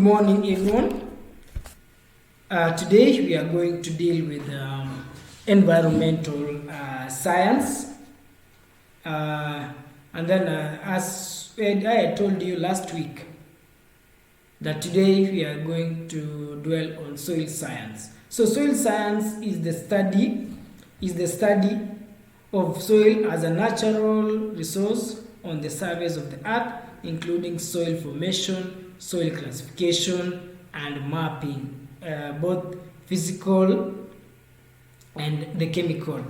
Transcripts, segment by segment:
morning, everyone. Today we are going to deal with environmental science. And then, as I told you last week, that today we are going to dwell on soil science. So, soil science is the study of soil as a natural resource on the surface of the earth, including soil formation, soil classification, and mapping, both physical and the chemical.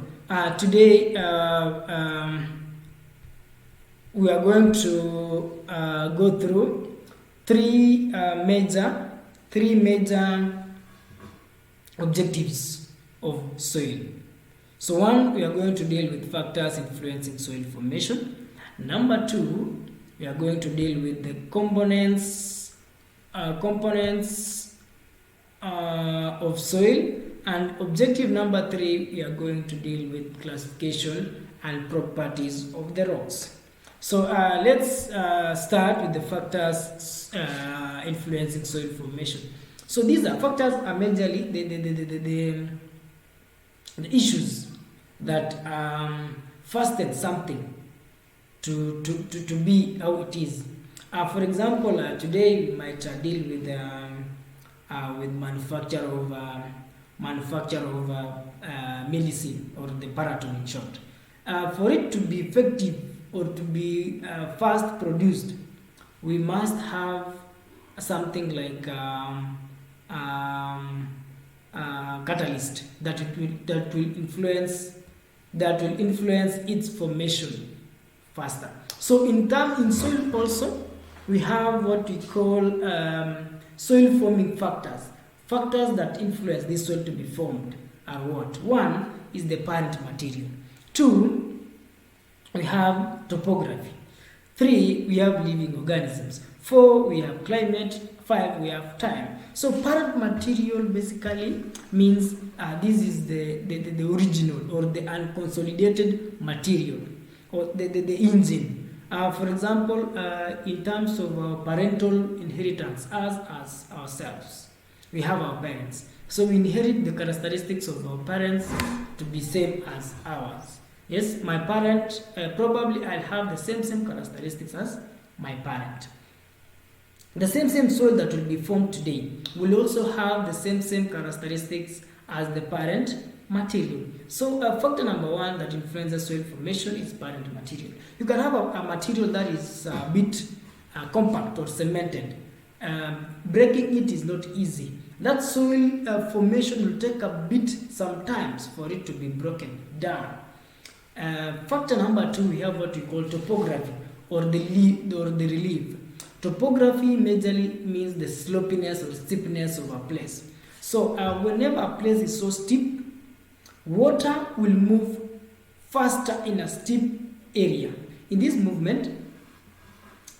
Today, we are going to go through three major objectives of soil. So one, we are going to deal with factors influencing soil formation. Number two, we are going to deal with the components of soil. And objective number three, we are going to deal with classification and properties of the rocks. So let's start with the factors influencing soil formation. So these factors are majorly the issues that fasten something to be how it is. For example, today we might deal with manufacture of medicine, or the paraton in short. For it to be effective or to be fast produced, we must have something like catalyst that will influence its formation faster. So in soil also, we have what we call soil forming factors that influence this soil to be formed are what? One is the parent material. Two, we have topography. Three, we have living organisms. Four, we have climate. Five, we have time. So parent material basically means this is the original or the unconsolidated material, or the engine. For example, in terms of parental inheritance, us as ourselves, we have our parents. So we inherit the characteristics of our parents to be same as ours. Yes, my parent, probably I'll have the same characteristics as my parent. The same soil that will be formed today will also have the same characteristics as the parent material. So factor number one that influences soil formation is parent material. You can have a material that is a bit compact or cemented. Breaking it is not easy. That soil formation will take a bit sometimes for it to be broken down. Factor number two, we have what we call topography or the relief. Topography majorly means the slopiness or steepness of a place. So whenever a place is so steep, water will move faster in a steep area. In this movement,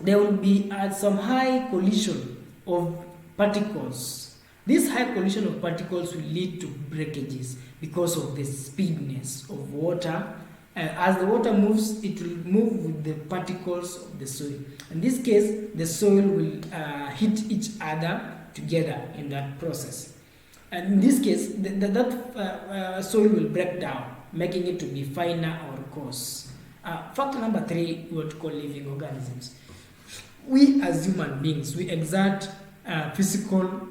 there will be some high collision of particles. This high collision of particles will lead to breakages because of the speediness of water. As the water moves, it will move with the particles of the soil. In this case, the soil will hit each other together in that process. And in this case, that soil will break down, making it to be finer or coarse. Factor number three, what we call living organisms. We as human beings, we exert physical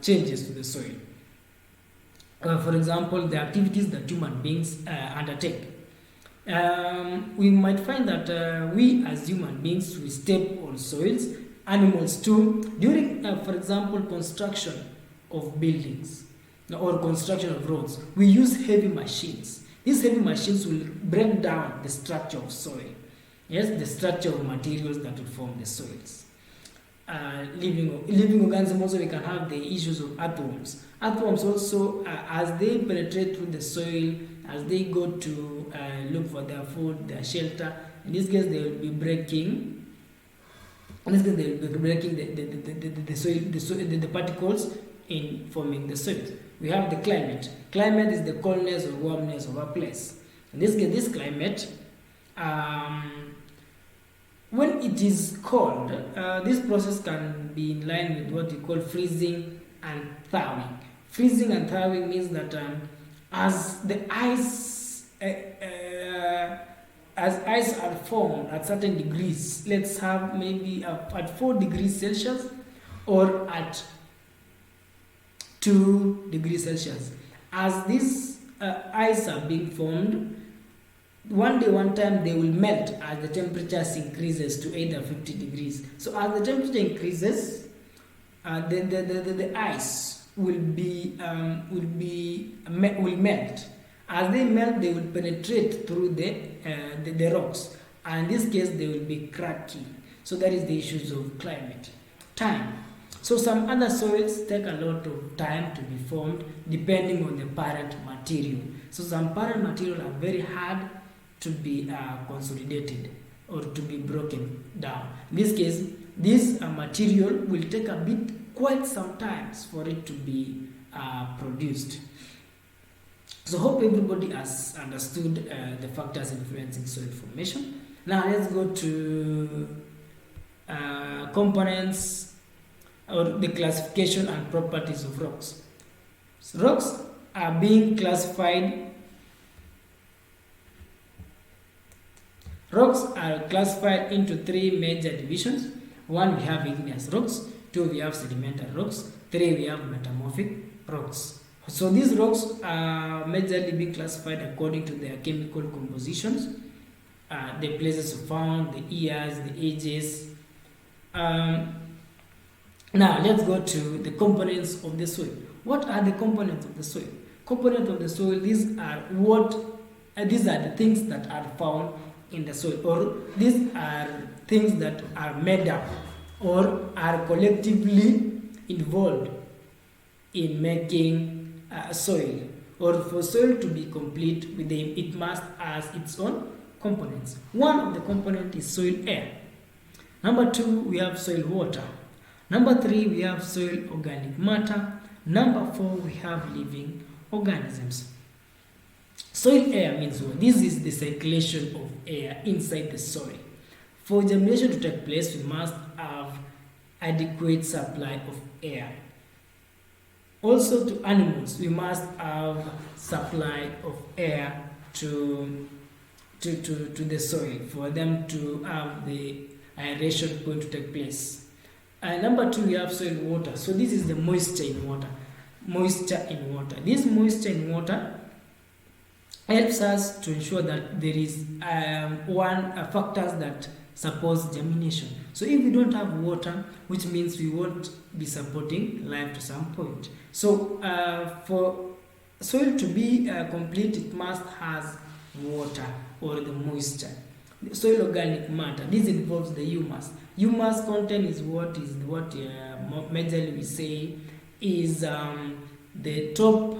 changes to the soil. For example, the activities that human beings undertake. We might find that we as human beings, we step on soils, animals too, during, for example, construction of buildings or construction of roads. We use heavy machines. These heavy machines will break down the structure of soil. Yes, the structure of materials that will form the soils. Living organisms also, we can have the issues of earthworms. Earthworms also, as they penetrate through the soil, as they go to look for their food, their shelter, in this case they will be breaking. In this case they will be breaking the particles in forming the soil. We have the climate. Climate is the coldness or warmness of a place. In this case, this climate when it is cold, this process can be in line with what we call freezing and thawing. Freezing and thawing means that as the ice as ice are formed at certain degrees, let's have maybe at 4 degrees Celsius or at 2 degrees Celsius. As these ice are being formed, one day, one time, they will melt as the temperature increases to either 50 degrees. So as the temperature increases, the ice will melt. As they melt, they will penetrate through the rocks, and in this case, they will be cracking. So that is the issues of climate. Time. So some other soils take a lot of time to be formed depending on the parent material. So some parent material are very hard to be consolidated or to be broken down. In this case, this material will take quite some time for it to be produced. So hope everybody has understood the factors influencing soil formation. Now let's go to components or the classification and properties of rocks. So rocks are being classified. Rocks are classified into 3 major divisions. 1, we have igneous rocks. 2, we have sedimentary rocks. 3, we have metamorphic rocks. So these rocks are majorly being classified according to their chemical compositions, the places found, the years, the ages. Now let's go to the components of the soil. What are the components of the soil? Components of the soil, these are the things that are found in the soil, or these are things that are made up or are collectively involved in making soil. Or for soil to be complete, it must have its own components. One of the components is soil air. Number 2, we have soil water. Number 3, we have soil organic matter. Number 4, we have living organisms. Soil air means what? This is the circulation of air inside the soil. For germination to take place, we must have adequate supply of air. Also to animals, we must have supply of air to the soil for them to have the aeration going to take place. Number 2, we have soil water. So this is the moisture in water. This moisture in water helps us to ensure that there is factors that supports germination. So if we don't have water, which means we won't be supporting life to some point. So for soil to be complete, it must have water or the moisture. The soil organic matter, this involves the humus. Humus content is what majorly we say is the top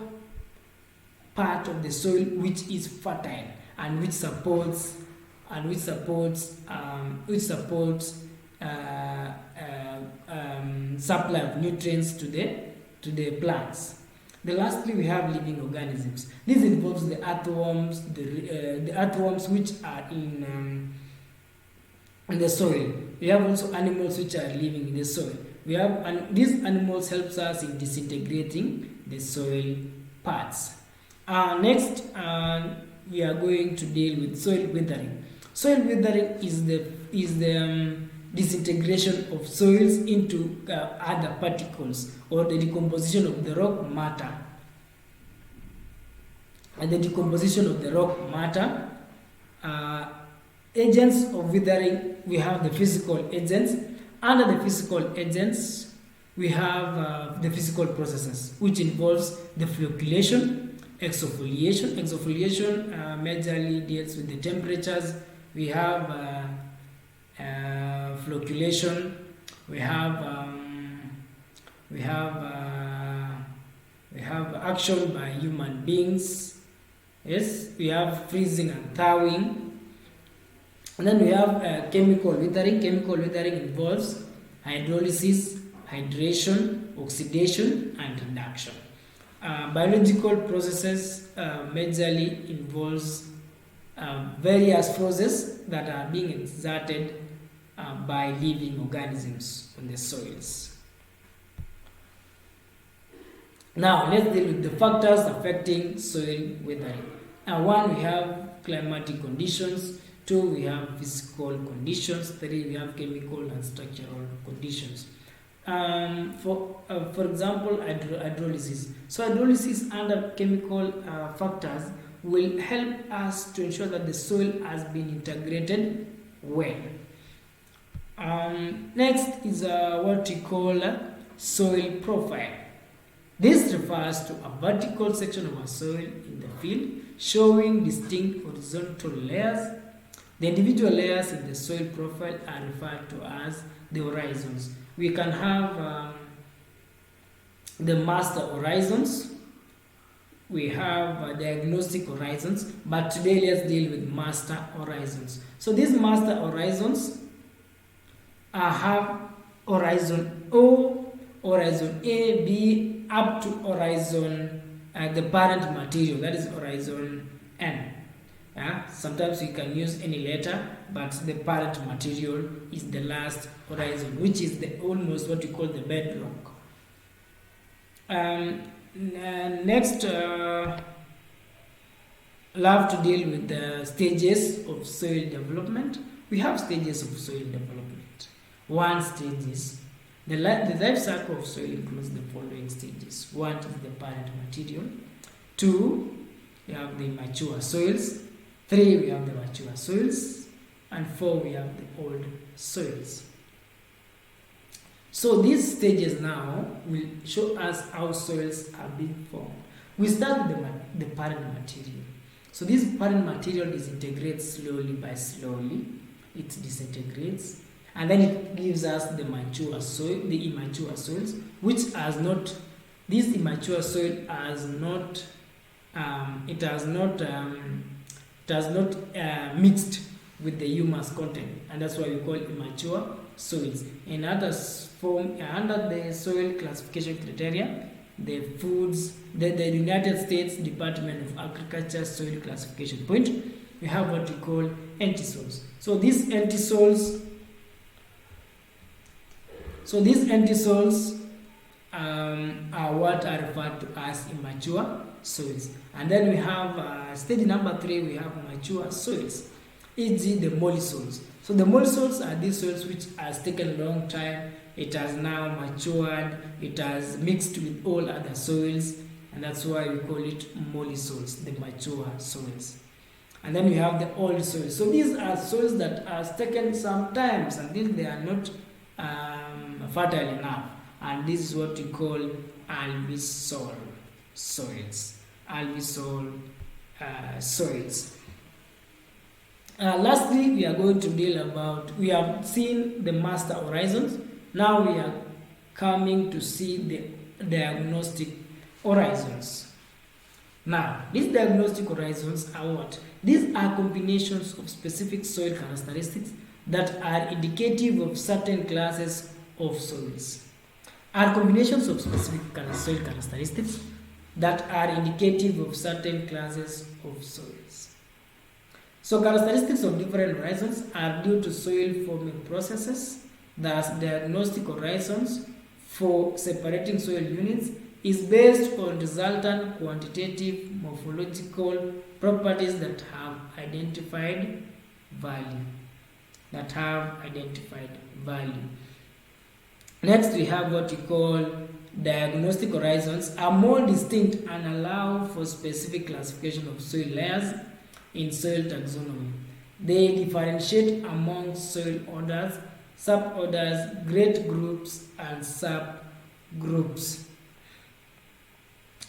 part of the soil which is fertile and which supports supply of nutrients to the plants. Lastly, we have living organisms. This involves the earthworms, the earthworms which are in the soil. We have also animals which are living in the soil. These animals helps us in disintegrating the soil parts. Next, we are going to deal with soil weathering. Soil weathering is the disintegration of soils into other particles, or the decomposition of the rock matter. And the decomposition of the rock matter, agents of weathering, we have the physical agents. Under the physical agents, we have the physical processes, which involves the flocculation, exfoliation. Exfoliation majorly deals with the temperatures. We have flocculation. We have action by human beings. Yes, we have freezing and thawing. And then we have chemical weathering. Chemical weathering involves hydrolysis, hydration, oxidation, and reduction. Biological processes majorly involves various forces that are being exerted by living organisms on the soils. Now let's deal with the factors affecting soil weathering. One, we have climatic conditions. Two, we have physical conditions. Three, we have chemical and structural conditions. For example, hydrolysis. So hydrolysis under chemical factors will help us to ensure that the soil has been integrated well. Next is what we call soil profile. This refers to a vertical section of a soil in the field showing distinct horizontal layers. The individual layers in the soil profile are referred to as the horizons. We can have the master horizons. We have diagnostic horizons, but today let's deal with master horizons. So these master horizons have horizon O, horizon A, B, up to horizon the parent material, that is horizon N. Sometimes we can use any letter, but the parent material is the last horizon, which is almost what we call the bedrock. Next, love to deal with the stages of soil development. We have stages of soil development. One stage is the life cycle of soil includes the following stages. One is the parent material. Two, we have the mature soils. Three, we have the mature soils. And four, we have the old soils. So these stages now will show us how soils are being formed. We start with the parent material. So this parent material disintegrates slowly by slowly. It disintegrates. And then it gives us the mature soil, the immature soils, which has not, this immature soil has not, it has not mixed with the humus content, and that's why we call immature soils. In other form, under the soil classification criteria, the United States Department of Agriculture soil classification point, we have what we call empty soils. So these empty soils are what are referred to as immature soils. And then we have stage number 3, we have mature soils, e.g. the molly soils. So the molly soils are these soils which has taken a long time, it has now matured, it has mixed with all other soils, and that's why we call it molly soils, the mature soils. And then we have the old soils. So these are soils that has taken some time, until they are not fertile enough, and this is what we call alluvial soils. Alluvial soils. Lastly, we are going to deal about, we have seen the master horizons. Now we are coming to see the diagnostic horizons. Now, these diagnostic horizons are what? These are combinations of specific soil characteristics that are indicative of certain classes of soils. Are combinations of specific soil characteristics that are indicative of certain classes of soils. So characteristics of different horizons are due to soil forming processes. Thus, diagnostic horizons for separating soil units is based on resultant quantitative morphological properties that have identified value. Next, we have what we call diagnostic horizons are more distinct and allow for specific classification of soil layers in soil taxonomy. They differentiate among soil orders, suborders, grade groups, and subgroups.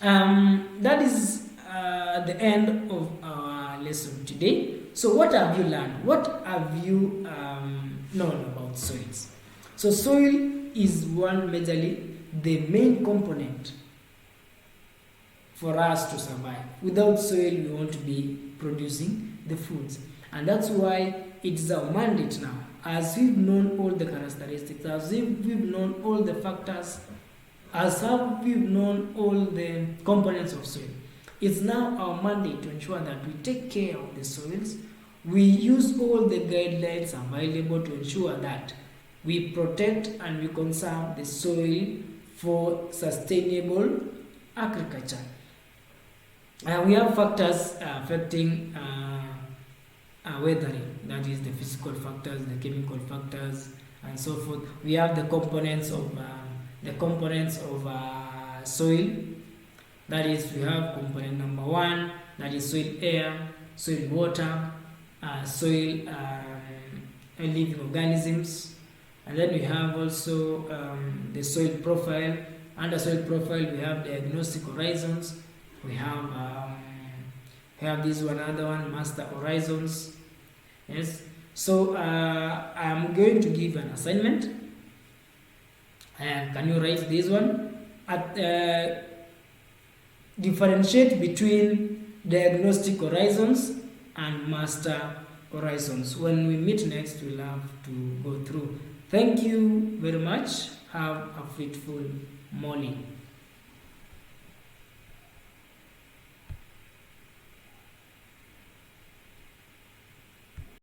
That is the end of our lesson today. So what have you learned? What have you known about soils? So soil is majorly the main component for us to survive. Without soil, we won't be producing the foods. And that's why it is our mandate now, as we've known all the characteristics, as we've known all the factors, as we've known all the components of soil. It's now our mandate to ensure that we take care of the soils, we use all the guidelines available to ensure that we protect and we conserve the soil for sustainable agriculture. We have factors affecting weathering, that is the physical factors, the chemical factors, and so forth. We have the components of soil. That is, we have component number 1, that is soil air, soil water, soil living organisms, and then we have also the soil profile. Under soil profile, we have diagnostic horizons. We have this one, other one, master horizons. Yes. So I'm going to give an assignment. Can you write this one? Differentiate between diagnostic horizons and master horizons. When we meet next, we'll have to go through. Thank you very much. Have a fruitful morning.